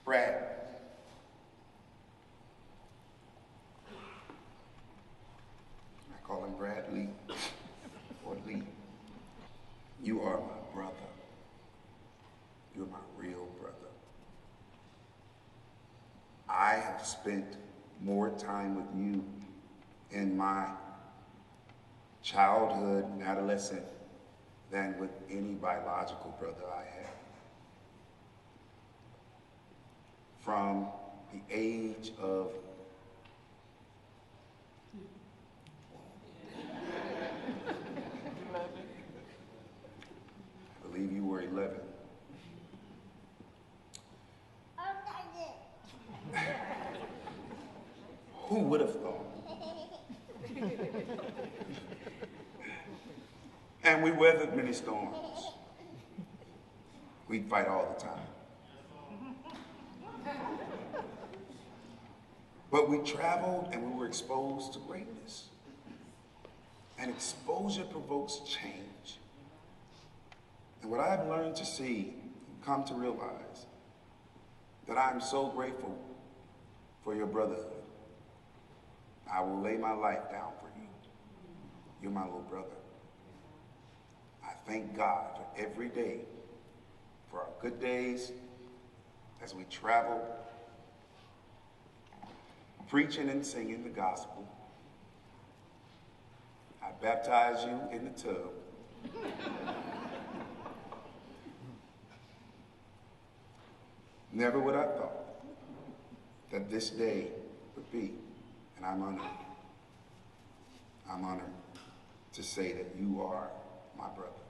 Brad. I call him Brad Lee, or Lee. You are my brother. You're my real brother. I have spent more time with you in my childhood and adolescent than with any biological brother I have. From the age of I believe you were 11. Who would have thought? And we weathered many storms. We'd fight all the time. But we traveled and we were exposed to greatness. And exposure provokes change. And what I've learned to see, come to realize, that I'm so grateful for your brotherhood. I will lay my life down for you. You're my little brother. I thank God for every day, for our good days, as we travel, preaching and singing the gospel. I baptize you in the tub. Never would I thought that this day would be, and I'm honored. I'm honored to say that you are my brother.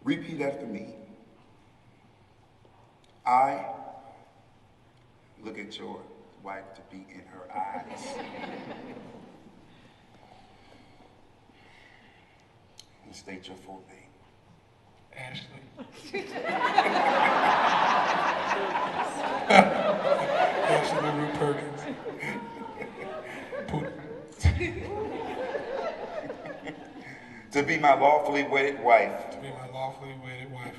Repeat after me. I look at your wife to be in her eyes. And state your full name. Ashley. Ashley Ruth Perkins. To be my lawfully wedded wife. To be my lawfully wedded wife.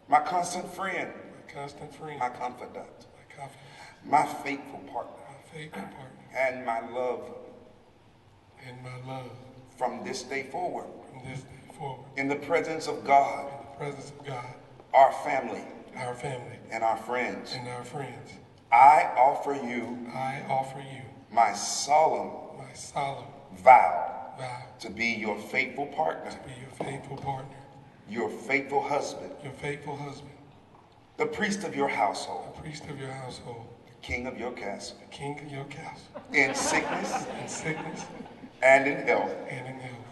My constant friend. My constant friend. My confidant. My confidant. My faithful partner. My faithful partner. And my love. And my love. From this day forward. From this day forward. In the presence of God. In the presence of God. Our family. Our family. And our friends. And our friends. I offer you. I offer you. My solemn. My solemn. Vow. Vow. To be your faithful partner. To be your faithful partner. Your faithful husband. Your faithful husband. The priest of your household. The priest of your household. The king of your castle. The king of your castle. In sickness. In sickness. And in health. And in health.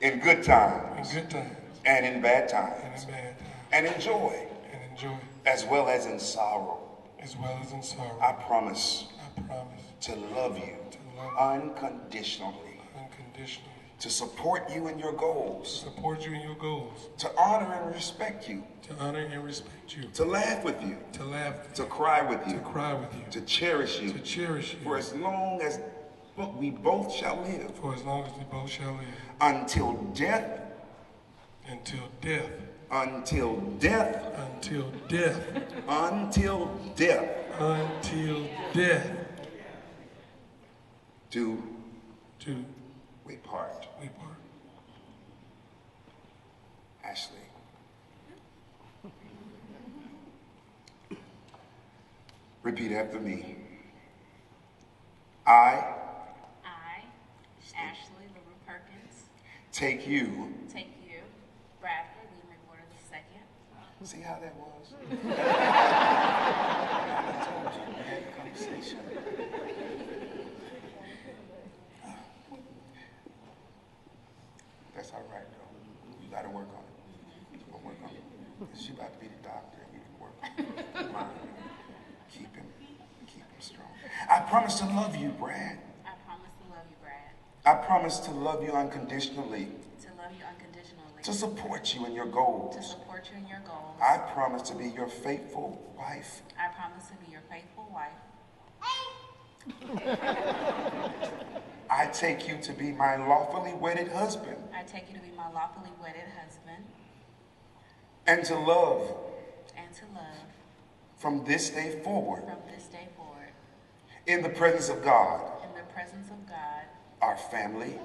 In good times. In good times. And in bad times. And in bad times. And in joy. And in joy. As well as in sorrow. As well as in sorrow. I promise. I promise. To love you. To love you. Unconditionally. Unconditionally. To support you in your goals. To support you in your goals. To honor and respect you. To honor and respect you. To laugh with you. To laugh with you. To cry with you. To cry with you. To cherish you. To cherish you. For as long as we both shall live. For as long as we both shall live. Until death. Until death. Until death. Until death. Until death. Until death. Do we part. We part. Ashley. Repeat after me. I, Ashley LaRue Perkins, take you, Bradford Lee McWhorter II. See how that was? I told you we had a conversation. That's all right, though. You got to work on it. You gonna work on it. She about to be the doctor, and you can work on it. Mind him. Keep him strong. I promise to love you, Brad. I promise to love you, Brad. I promise to love you unconditionally. To love you unconditionally. To support you in your goals. To support you in your goals. I promise to be your faithful wife. I promise to be your faithful wife. I take you to be my lawfully wedded husband. I take you to be my lawfully wedded husband. and to love and to love from this day forward from this day forward in the presence of God, in the presence of God, our family,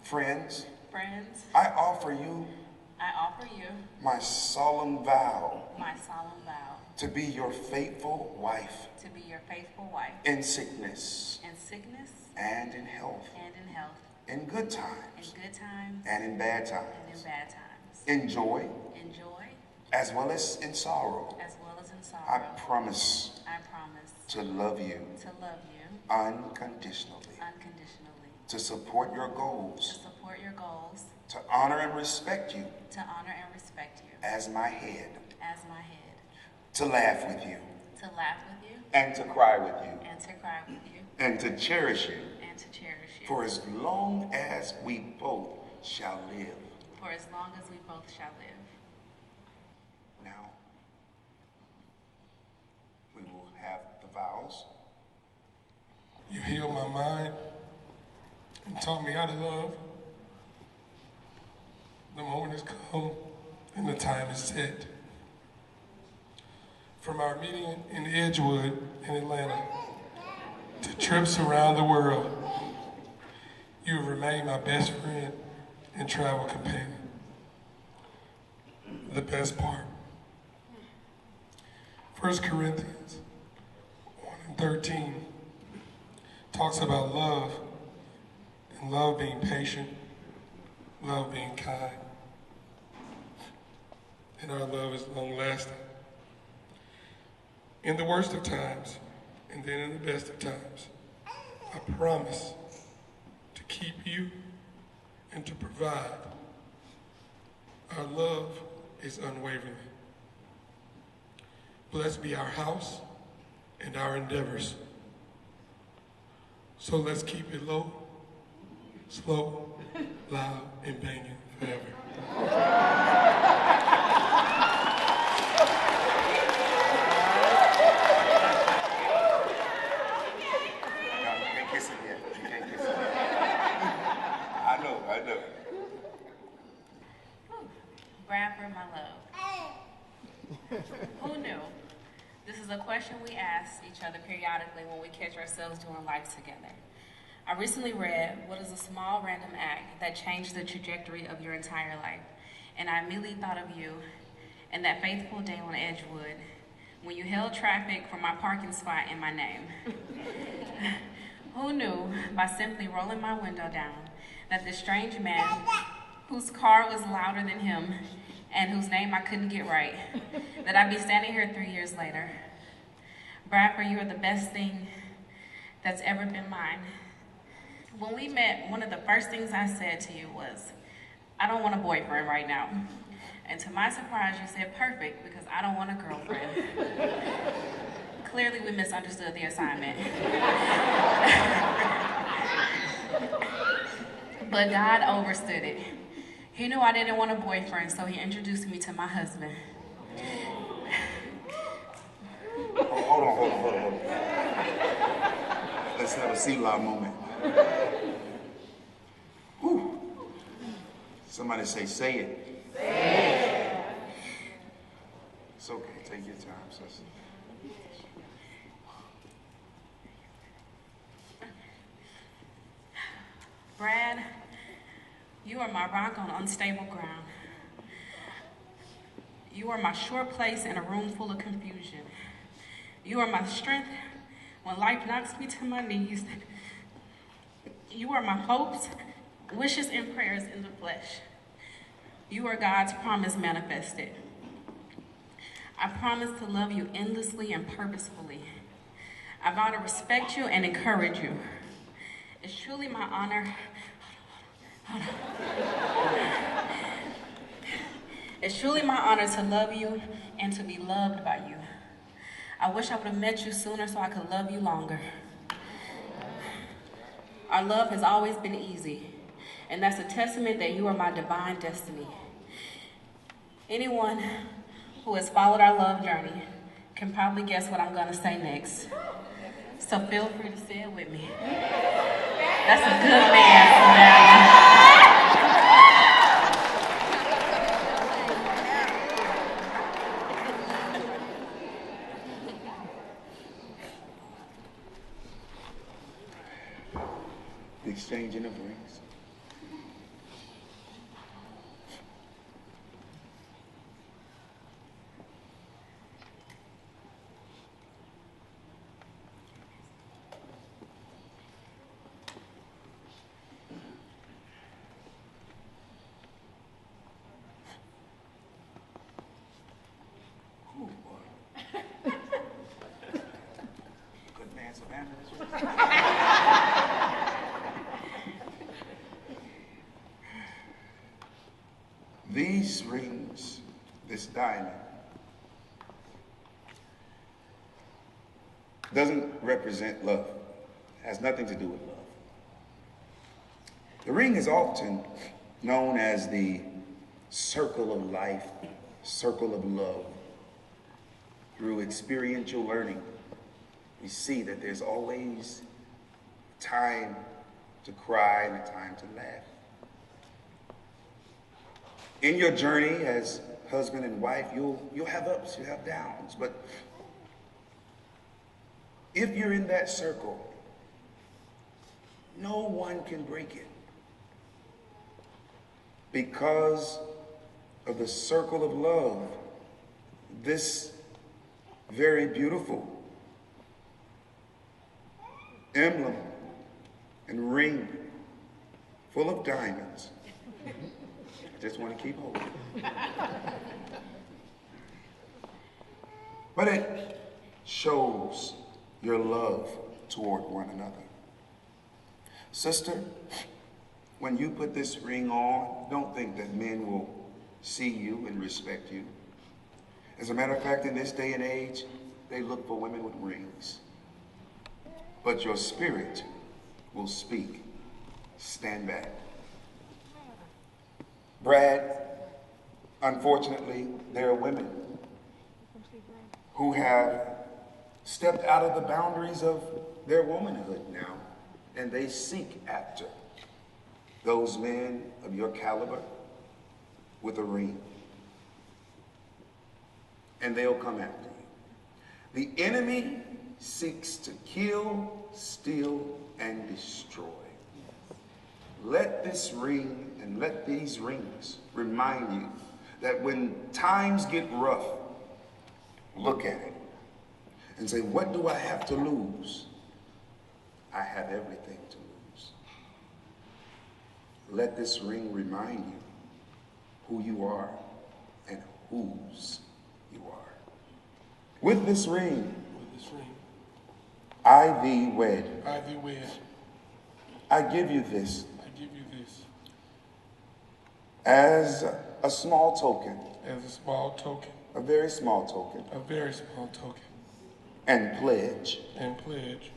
friends. friends. I offer you I offer you my solemn vow my solemn vow to be your faithful wife to be your faithful wife in sickness in sickness and in health, and in health, in good in times good times and in bad and in times, bad times, in joy in joy as well as in sorrow. as well as in sorrow. I promise I promise to love you to love you unconditionally, unconditionally, to support your to goals, support your goals, to honor and respect you to honor and respect you as my head, as my head, to laugh with you to laugh with you and to cry with you and to cry with you and to cherish you and to cherish you for as long as we both shall live. for as long as we both shall live. Now, we will have the vows. You healed my mind and taught me how to love. The moment has come and the time is set. From our meeting in Edgewood in Atlanta to trips around the world, you have remained my best friend and travel companion. The best part. 1 Corinthians 1:13 talks about love, and love being patient, love being kind, and our love is long-lasting. In the worst of times, and then in the best of times, I promise to keep you and to provide. Our love is unwavering. Blessed be our house and our endeavors. So let's keep it low, slow, loud, and banging forever. No, you can't kiss him yet. You can't kiss him yet. I know. Bradford, my love. Who knew? This is a question we ask each other periodically when we catch ourselves doing life together. I recently read, "What is a small random act that changed the trajectory of your entire life?" And I immediately thought of you and that faithful day on Edgewood when you held traffic for my parking spot in my name. Who knew, by simply rolling my window down, that this strange man whose car was louder than him and whose name I couldn't get right, that I'd be standing here 3 years later. Bradford, you are the best thing that's ever been mine. When we met, one of the first things I said to you was, "I don't want a boyfriend right now." And to my surprise, you said, "Perfect, because I don't want a girlfriend." Clearly, we misunderstood the assignment. But God overstood it. He knew I didn't want a boyfriend, so he introduced me to my husband. Hold on. Let's have a Selah moment. Whew. Somebody say it. Say it. It's okay. Take your time, sis. Brad, you are my rock on unstable ground. You are my sure place in a room full of confusion. You are my strength when life knocks me to my knees. You are my hopes, wishes, and prayers in the flesh. You are God's promise manifested. I promise to love you endlessly and purposefully. I vow to respect you and encourage you. It's truly my honor. It's truly my honor to love you and to be loved by you. I wish I would have met you sooner so I could love you longer. Our love has always been easy, and that's a testament that you are my divine destiny. Anyone who has followed our love journey can probably guess what I'm gonna say next. So feel free to say it with me. That's a good man, Samaria. exchanging of rings. Ooh, boy. Good man, Savannah. These rings, this diamond, doesn't represent love. It has nothing to do with love. The ring is often known as the circle of life, circle of love. Through experiential learning, we see that there's always time to cry and a time to laugh. In your journey as husband and wife, you'll have ups, you'll have downs. But if you're in that circle, no one can break it. Because of the circle of love, this very beautiful emblem and ring full of diamonds. I just want to keep holding. But it shows your love toward one another. Sister, when you put this ring on, don't think that men will see you and respect you. As a matter of fact, in this day and age, they look for women with rings. But your spirit will speak. Stand back. Brad, unfortunately, there are women who have stepped out of the boundaries of their womanhood now, and they seek after those men of your caliber with a ring. And they'll come after you. The enemy seeks to kill, steal, and destroy. Let this ring and let these rings remind you that when times get rough, look at it and say, what do I have to lose? I have everything to lose. Let this ring remind you who you are and whose you are. With this ring, I thee wed. I thee wed. I give you this. I give you this. As a small token. As a small token. A very small token. A very small token. And pledge. And pledge.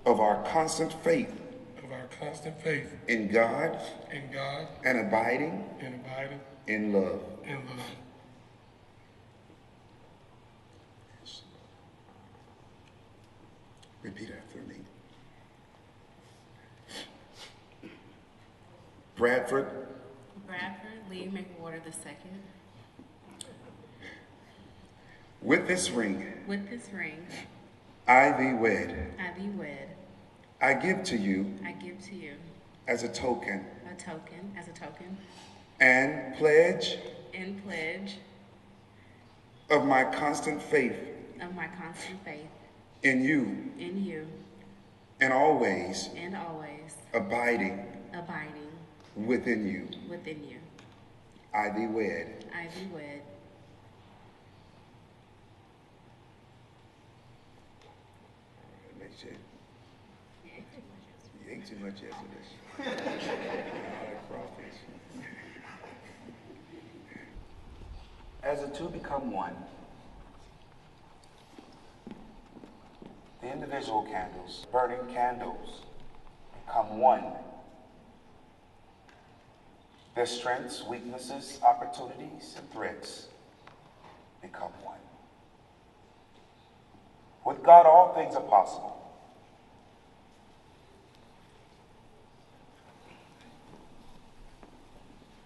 Of our constant faith. Of our constant faith. In God. In God. And abiding. And abiding. In love. In love. Repeat after me. Bradford Lee McWhorter II. With this ring. With this ring. I thee wed. I thee wed. I give to you. I give to you. As a token. As a token. And pledge. And pledge. Of my constant faith. Of my constant faith. In you. In you. And always. And always. Abiding. Abiding. Within you. Within you. I thee wed. I thee wed. Make sure. You ate too much yesterday. All that crawfish. As the two become one, the individual candles, burning candles, become one. Their strengths, weaknesses, opportunities, and threats become one. With God, all things are possible.